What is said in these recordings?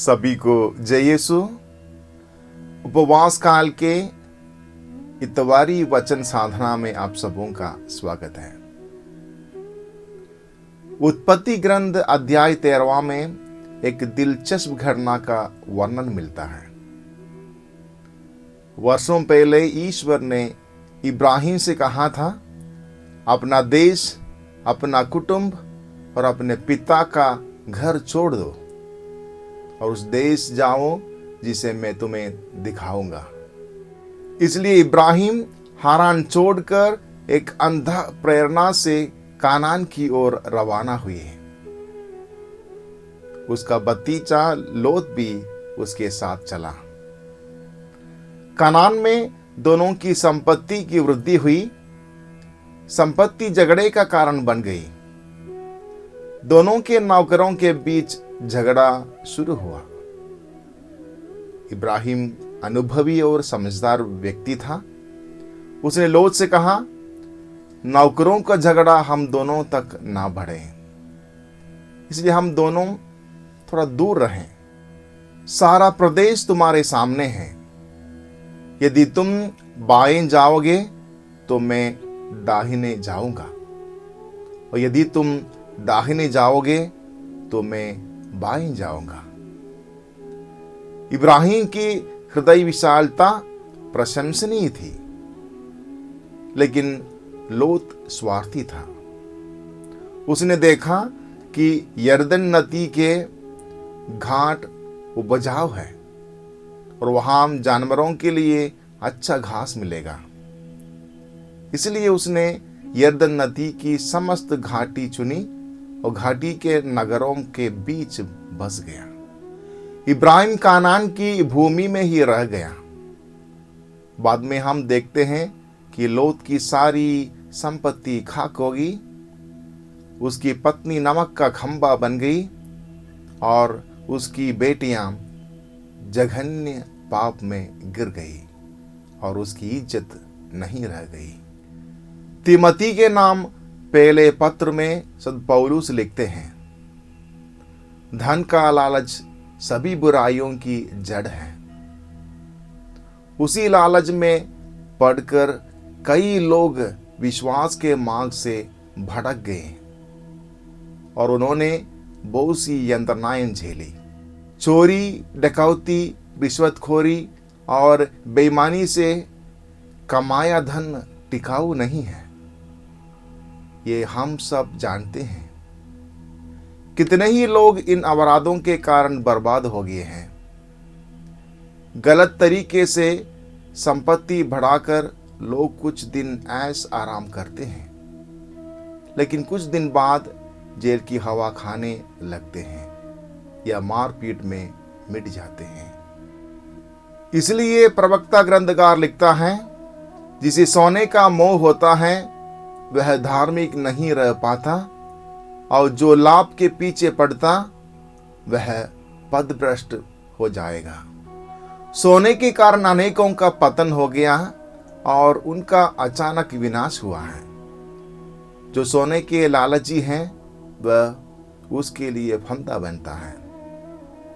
सभी को जय यीशु। उपवास काल के इतवारी वचन साधना में आप सबों का स्वागत है। उत्पत्ति ग्रंथ अध्याय 13 में एक दिलचस्प घटना का वर्णन मिलता है। वर्षों पहले ईश्वर ने इब्राहिम से कहा था, अपना देश, अपना कुटुंब और अपने पिता का घर छोड़ दो और उस देश जाओ जिसे मैं तुम्हें दिखाऊंगा। इसलिए इब्राहिम हारान छोड़कर एक अंधा प्रेरणा से कानान की ओर रवाना हुए। उसका भतीजा लोत भी उसके साथ चला। कानान में दोनों की संपत्ति की वृद्धि हुई। संपत्ति झगड़े का कारण बन गई। दोनों के नौकरों के बीच झगड़ा शुरू हुआ। इब्राहिम अनुभवी और समझदार व्यक्ति था। उसने लोत से कहा, नौकरों का झगड़ा हम दोनों तक ना बढ़े, इसलिए हम दोनों थोड़ा दूर रहें। सारा प्रदेश तुम्हारे सामने है। यदि तुम बाएं जाओगे तो मैं दाहिने जाऊंगा, और यदि तुम दाहिने जाओगे तो मैं बाएं जाऊंगा। इब्राहिम की हृदय विशालता प्रशंसनीय थी, लेकिन लोत स्वार्थी था। उसने देखा कि यरदन नदी के घाट उपजाऊ है और वहां जानवरों के लिए अच्छा घास मिलेगा। इसलिए उसने यरदन नदी की समस्त घाटी चुनी और घाटी के नगरों के बीच बस गया। इब्राहिम कानान की भूमि में ही रह गया। बाद में हम देखते हैं कि लोत की सारी संपत्ति खाक होगी। उसकी पत्नी नमक का खंबा बन गई और उसकी बेटियां जघन्य पाप में गिर गई और उसकी इज्जत नहीं रह गई। तिमोथी के नाम पहले पत्र में संत पौलुस लिखते हैं, धन का लालच सभी बुराइयों की जड़ है। उसी लालच में पड़कर कई लोग विश्वास के मार्ग से भटक गए और उन्होंने बहुत सी यंत्रणाएं झेली। चोरी, डकैती, रिश्वतखोरी और बेईमानी से कमाया धन टिकाऊ नहीं है। ये हम सब जानते हैं। कितने ही लोग इन अपराधों के कारण बर्बाद हो गए हैं। गलत तरीके से संपत्ति बढ़ाकर लोग कुछ दिन ऐश आराम करते हैं, लेकिन कुछ दिन बाद जेल की हवा खाने लगते हैं या मारपीट में मिट जाते हैं। इसलिए प्रवक्ता ग्रंथकार लिखता है, जिसे सोने का मोह होता है वह धार्मिक नहीं रह पाता, और जो लाभ के पीछे पड़ता वह पथभ्रष्ट हो जाएगा। सोने के कारण अनेकों का पतन हो गया और उनका अचानक विनाश हुआ है। जो सोने के लालची हैं वह उसके लिए फंदा बनता है।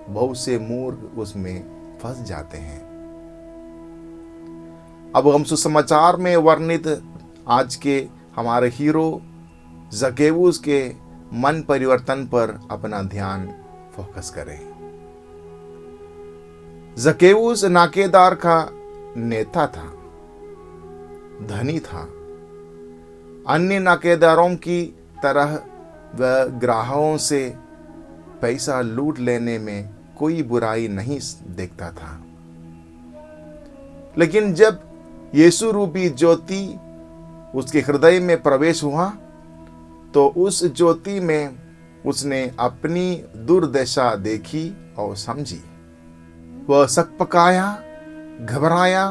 बहुत से मूर्ख उसमें फंस जाते हैं। अब हम सुसमाचार में वर्णित आज के हमारे हीरो जकेऊस के मन परिवर्तन पर अपना ध्यान फोकस करें। जकेऊस नाकेदार का नेता था, धनी था। अन्य नाकेदारों की तरह वह ग्राहकों से पैसा लूट लेने में कोई बुराई नहीं देखता था। लेकिन जब यीशु रूपी ज्योति उसके हृदय में प्रवेश हुआ तो उस ज्योति में उसने अपनी दुर्दशा देखी और समझी। वह सकपकाया, घबराया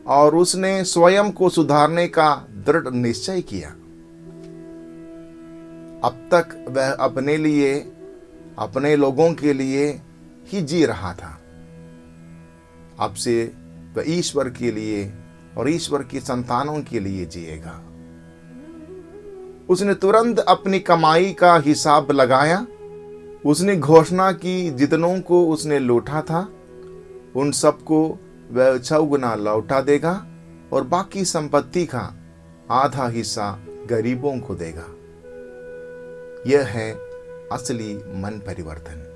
और उसने स्वयं को सुधारने का दृढ़ निश्चय किया। अब तक वह अपने लिए, अपने लोगों के लिए ही जी रहा था। अब से वह ईश्वर के लिए और ईश्वर की संतानों के लिए जिएगा। उसने तुरंत अपनी कमाई का हिसाब लगाया उसने घोषणा की, जितनों को उसने लूटा था उन सबको वह चौगुना लौटा देगा और बाकी संपत्ति का आधा हिस्सा गरीबों को देगा। यह है असली मन परिवर्तन।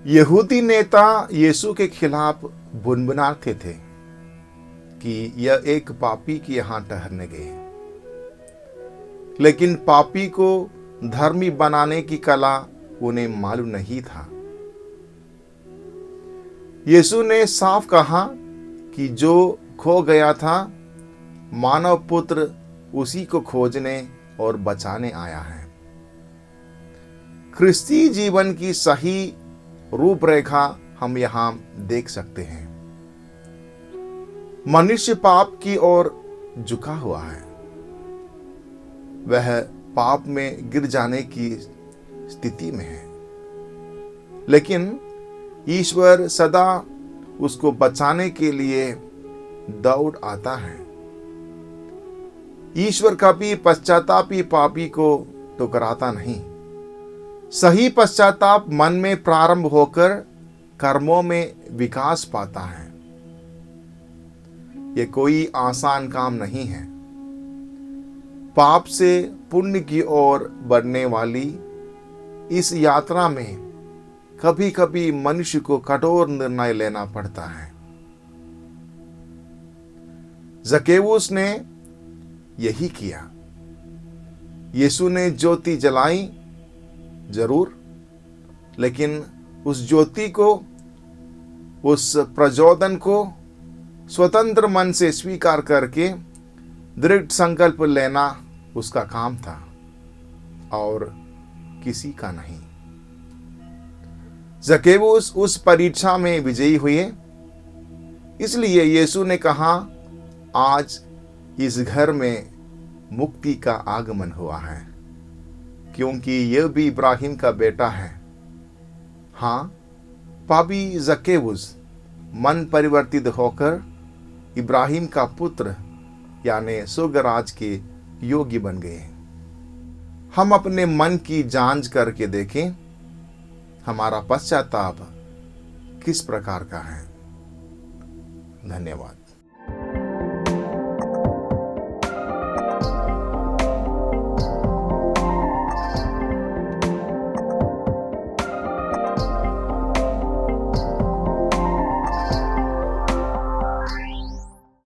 यहूदी नेता यीशु के खिलाफ बुनबुनाते थे कि यह एक पापी के यहां ठहरने गए, लेकिन पापी को धर्मी बनाने की कला उन्हें मालूम नहीं था। यीशु ने साफ कहा कि जो खो गया था, मानव पुत्र उसी को खोजने और बचाने आया है। ख्रिस्ती जीवन की सही रूपरेखा हम यहां देख सकते हैं। मनुष्य पाप की ओर झुका हुआ है। वह पाप में गिर जाने की स्थिति में है, लेकिन ईश्वर सदा उसको बचाने के लिए दौड़ आता है। ईश्वर कभी पश्चातापी पापी को ठुकराता नहीं। सही पश्चाताप मन में प्रारंभ होकर कर्मों में विकास पाता है। यह कोई आसान काम नहीं है। पाप से पुण्य की ओर बढ़ने वाली इस यात्रा में कभी कभी मनुष्य को कठोर निर्णय लेना पड़ता है। जकेउस ने यही किया। यीशु ने ज्योति जलाई जरूर, लेकिन उस ज्योति को, उस प्रचोदन को स्वतंत्र मन से स्वीकार करके दृढ़ संकल्प लेना उसका काम था और किसी का नहीं। जकेउस उस परीक्षा में विजयी हुए। इसलिए यीशु ने कहा, आज इस घर में मुक्ति का आगमन हुआ है, क्योंकि यह भी इब्राहिम का बेटा है। हाँ, पापी जकेउस मन परिवर्तित होकर इब्राहिम का पुत्र यानी स्वर्गराज के योग्य बन गए। हम अपने मन की जांच करके देखें, हमारा पश्चाताप किस प्रकार का है। धन्यवाद।